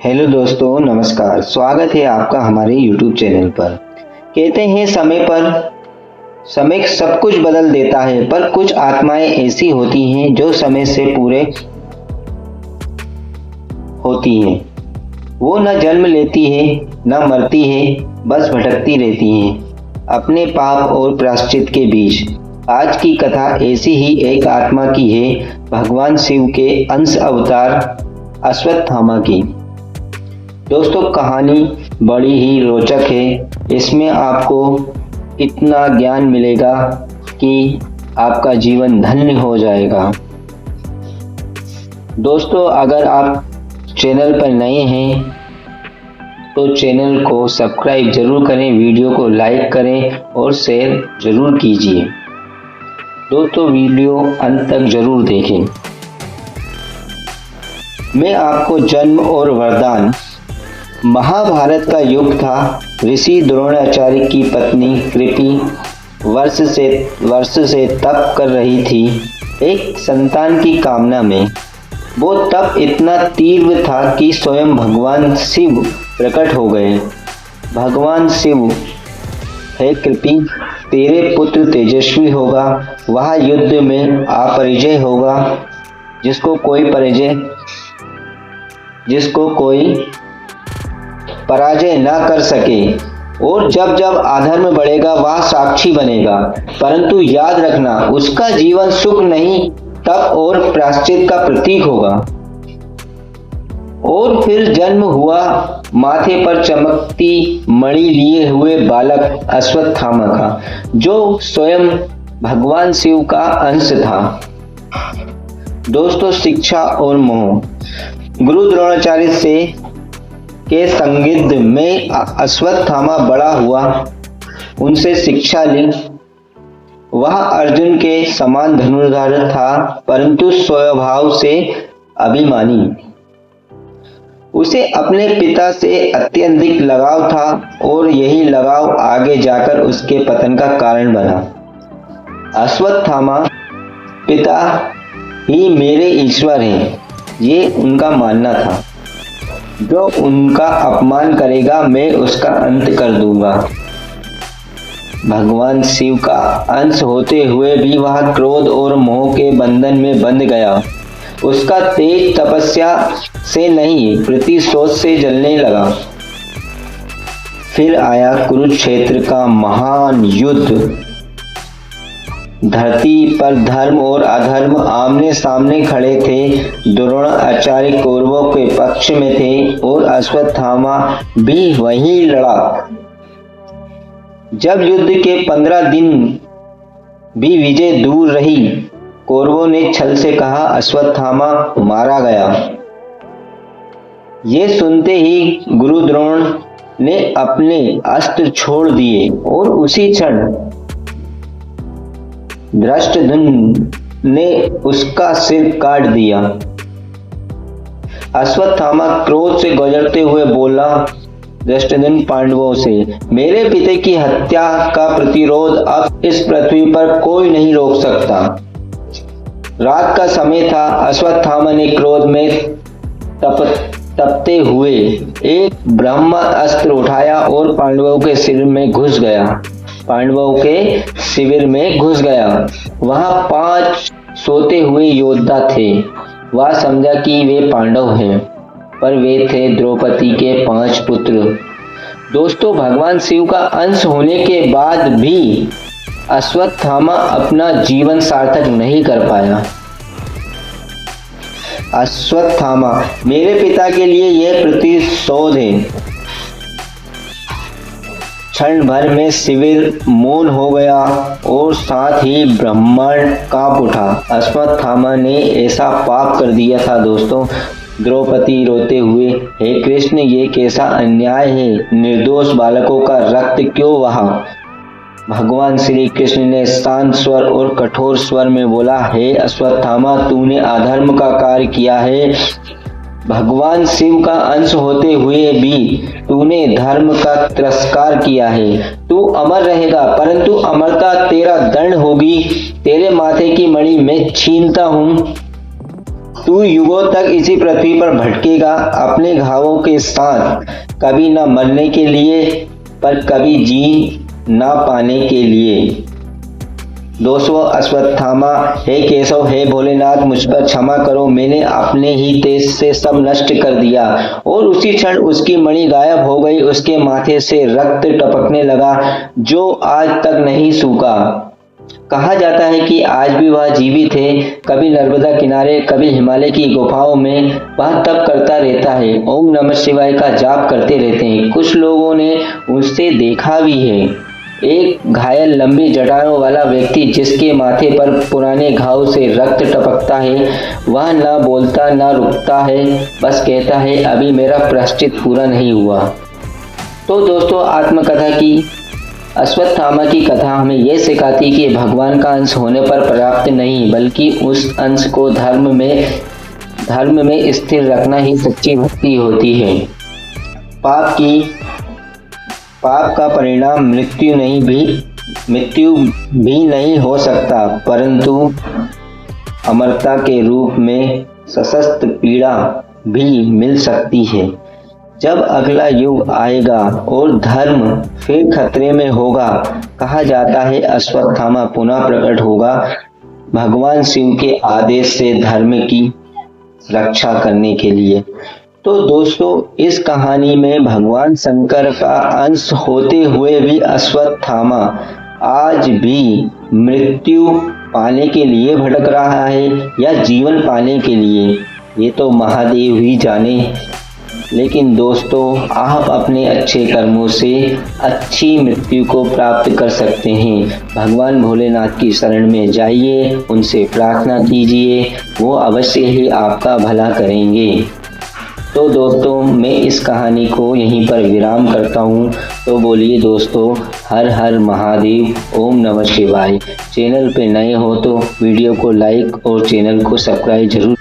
Hello दोस्तों, नमस्कार। स्वागत है आपका हमारे YouTube चैनल पर। कहते हैं समय सब कुछ बदल देता है, पर कुछ आत्माएं ऐसी होती हैं जो समय से पूरे होती हैं। वो न जन्म लेती है न मरती है, बस भटकती रहती हैं अपने पाप और प्रायश्चित के बीच। आज की कथा ऐसी ही एक आत्मा की है, भगवान शिव के अंश अवतार अश्वत्थामा की। दोस्तों, कहानी बड़ी ही रोचक है। इसमें आपको इतना ज्ञान मिलेगा कि आपका जीवन धन्य हो जाएगा। दोस्तों, अगर आप चैनल पर नए हैं तो चैनल को सब्सक्राइब जरूर करें, वीडियो को लाइक करें और शेयर जरूर कीजिए। दोस्तों, वीडियो अंत तक जरूर देखें। मैं आपको जन्म और वरदान। महाभारत का युग था। ऋषि द्रोणाचार्य की पत्नी कृपि वर्ष से तप कर रही थी एक संतान की कामना में। वो तप इतना तीव्र था कि स्वयं भगवान शिव प्रकट हो गए। भगवान शिव, हे कृपि, तेरे पुत्र तेजस्वी होगा, वह युद्ध में अपरिजय होगा, जिसको कोई पराजय न कर सके। और जब जब अधर्म बढ़ेगा वह साक्षी बनेगा, परंतु याद रखना, उसका जीवन सुख नहीं, तप और प्रायश्चित का प्रतीक होगा। और फिर जन्म हुआ माथे पर चमकती मणि लिए हुए बालक अश्वत्थामा का, जो स्वयं भगवान शिव का अंश था। दोस्तों, शिक्षा और मोह। गुरु द्रोणाचार्य से के संगिध में अश्वत्थामा बड़ा हुआ, उनसे शिक्षा ली। वह अर्जुन के समान धनुर्धर था, परंतु स्वभाव से अभिमानी। उसे अपने पिता से अत्यधिक लगाव था और यही लगाव आगे जाकर उसके पतन का कारण बना। अश्वत्थामा, पिता ही मेरे ईश्वर हैं, ये उनका मानना था। जो उनका अपमान करेगा मैं उसका अंत कर दूंगा। भगवान शिव का अंश होते हुए भी वह क्रोध और मोह के बंधन में बंध गया। उसका तेज तपस्या से नहीं, प्रतिशोध से जलने लगा। फिर आया कुरुक्षेत्र का महान युद्ध। धरती पर धर्म और अधर्म आमने सामने खड़े थे। द्रोणाचार्य कौरवों के पक्ष में थे और अश्वत्थामा भी वहीं लड़ा। जब युद्ध के 15 दिन भी विजय दूर रही, कौरवों ने छल से कहा, अश्वत्थामा मारा गया। ये सुनते ही गुरु द्रोण ने अपने अस्त्र छोड़ दिए और उसी क्षण धृष्टद्युम्न ने उसका सिर काट दिया। अश्वत्थामा क्रोध से गुजरते हुए बोला धृष्टद्युम्न पांडवों से, मेरे पिता की हत्या का प्रतिरोध अब इस पृथ्वी पर कोई नहीं रोक सकता। रात का समय था। अश्वत्थामा ने क्रोध में तपते हुए एक ब्रह्मास्त्र उठाया और पांडवों के शिविर में घुस गया। वहां 5 सोते हुए योद्धा थे। वह समझा कि वे पांडव हैं, पर वे थे द्रौपदी के 5 पुत्र। दोस्तों, भगवान शिव का अंश होने के बाद भी अश्वत्थामा अपना जीवन सार्थक नहीं कर पाया। अश्वत्थामा, मेरे पिता के लिए यह प्रतिशोध है। क्षण भर में शिविर मौन हो गया और साथ ही ब्रह्मांड कांप उठा। अश्वत्थामा ने ऐसा पाप कर दिया था। दोस्तों, द्रौपदी रोते हुए, हे कृष्ण, ये कैसा अन्याय है, निर्दोष बालकों का रक्त क्यों बहा। भगवान श्री कृष्ण ने शांत स्वर और कठोर स्वर में बोला, हे अश्वत्थामा, तूने अधर्म का कार्य किया है। भगवान शिव का अंश होते हुए भी तूने धर्म का तिरस्कार किया है। तू अमर रहेगा, परंतु अमरता तेरा दंड होगी। तेरे माथे की मणि मैं छीनता हूँ। तू युगों तक इसी पृथ्वी पर भटकेगा अपने घावों के साथ, कभी न मरने के लिए पर कभी जी ना पाने के लिए। दोस्तों, अश्वत्थामा, हे केशव, हे भोलेनाथ, मुझ पर क्षमा करो, मैंने अपने ही तेज से सब नष्ट कर दिया। और उसी क्षण उसकी मणि गायब हो गई। उसके माथे से रक्त टपकने लगा जो आज तक नहीं सूखा। कहा जाता है कि आज भी वह जीवित है। कभी नर्मदा किनारे, कभी हिमालय की गुफाओं में वह तप करता रहता है, ओम नमः शिवाय का जाप करते रहते हैं। कुछ लोगों ने उसे देखा भी है। एक घायल लंबी जटाओं वाला व्यक्ति जिसके माथे पर पुराने घाव से रक्त टपकता है, वह ना बोलता ना रुकता है, बस कहता है अभी मेरा प्रायश्चित पूरा नहीं हुआ। तो दोस्तों, आत्मकथा की अश्वत्थामा की कथा हमें यह सिखाती कि भगवान का अंश होने पर पर्याप्त नहीं, बल्कि उस अंश को धर्म में स्थिर रखना ही सच्ची भक्ति होती है। पाप का परिणाम मृत्यु भी नहीं हो सकता, परंतु अमरता के रूप में सशक्त पीड़ा भी मिल सकती है। जब अगला युग आएगा और धर्म फिर खतरे में होगा, कहा जाता है अश्वत्थामा पुनः प्रकट होगा भगवान शिव के आदेश से धर्म की रक्षा करने के लिए। तो दोस्तों, इस कहानी में भगवान शंकर का अंश होते हुए भी अश्वत्थामा आज भी मृत्यु पाने के लिए भटक रहा है या जीवन पाने के लिए, ये तो महादेव ही जाने। लेकिन दोस्तों, आप अपने अच्छे कर्मों से अच्छी मृत्यु को प्राप्त कर सकते हैं। भगवान भोलेनाथ की शरण में जाइए, उनसे प्रार्थना कीजिए, वो अवश्य ही आपका भला करेंगे। तो दोस्तों, मैं इस कहानी को यहीं पर विराम करता हूँ। तो बोलिए दोस्तों, हर हर महादेव, ओम नमः शिवाय। चैनल पे नए हो तो वीडियो को लाइक और चैनल को सब्सक्राइब जरूर